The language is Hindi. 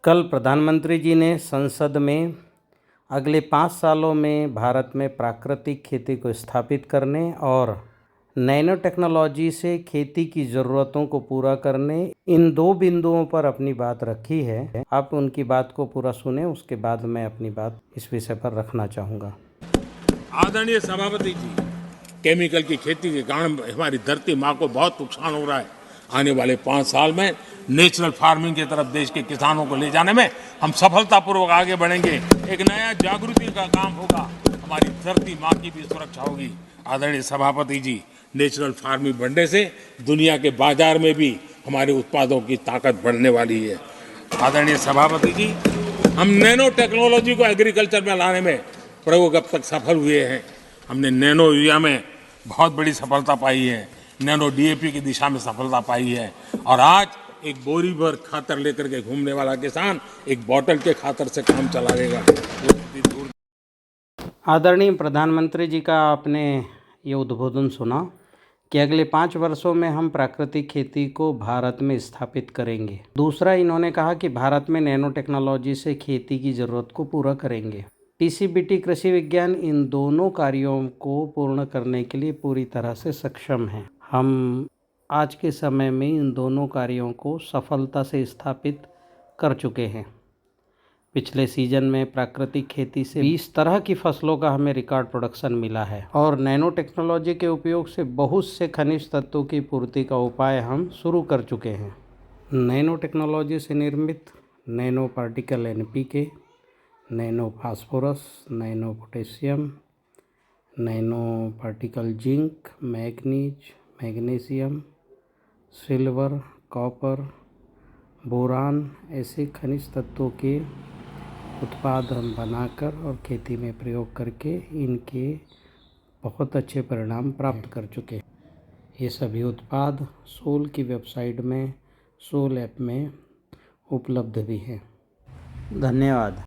कल प्रधानमंत्री जी ने संसद में अगले 5 सालों में भारत में प्राकृतिक खेती को स्थापित करने और नैनो टेक्नोलॉजी से खेती की ज़रूरतों को पूरा करने, इन 2 बिंदुओं पर अपनी बात रखी है। आप उनकी बात को पूरा सुने, उसके बाद मैं अपनी बात इस विषय पर रखना चाहूँगा। आदरणीय सभापति जी, केमिकल की खेती के कारण हमारी धरती माँ को बहुत नुकसान हो रहा है। आने वाले 5 साल में नेचुरल फार्मिंग की तरफ देश के किसानों को ले जाने में हम सफलतापूर्वक आगे बढ़ेंगे। एक नया जागृति का काम होगा, हमारी धरती माँ की भी सुरक्षा होगी। आदरणीय सभापति जी, नेचुरल फार्मिंग बढ़ने से दुनिया के बाजार में भी हमारे उत्पादों की ताकत बढ़ने वाली है। आदरणीय सभापति जी, हम नैनो टेक्नोलॉजी को एग्रीकल्चर में लाने में प्रयोग अब तक सफल हुए हैं। हमने नैनो यूरिया में बहुत बड़ी सफलता पाई है, नैनो डीएपी की दिशा में सफलता पाई है, और आज एक बोरी भर खातर लेकर के घूमने वाला किसान एक बोतल के खातर से काम चला लेगा। आदरणीय प्रधानमंत्री जी का आपने ये उद्बोधन सुना कि अगले 5 वर्षों में हम प्राकृतिक खेती को भारत में स्थापित करेंगे। दूसरा, इन्होंने कहा कि भारत में नैनो टेक्नोलॉजी से खेती की ज़रूरत को पूरा करेंगे। पीसीबीटी कृषि विज्ञान इन दोनों कार्यों को पूर्ण करने के लिए पूरी तरह से सक्षम है। हम आज के समय में इन दोनों कार्यों को सफलता से स्थापित कर चुके हैं। पिछले सीजन में प्राकृतिक खेती से 20 तरह की फसलों का हमें रिकॉर्ड प्रोडक्शन मिला है और नैनो टेक्नोलॉजी के उपयोग से बहुत से खनिज तत्वों की पूर्ति का उपाय हम शुरू कर चुके हैं। नैनो टेक्नोलॉजी से निर्मित nano particle NPK, nano phosphorus, nano potassium, nano particle zinc, manganese, magnesium, silver, copper, boron ऐसे खनिज तत्वों के उत्पाद हम बनाकर और खेती में प्रयोग करके इनके बहुत अच्छे परिणाम प्राप्त कर चुके हैं। ये सभी उत्पाद सोल की वेबसाइट में, सोल ऐप में उपलब्ध भी हैं। धन्यवाद।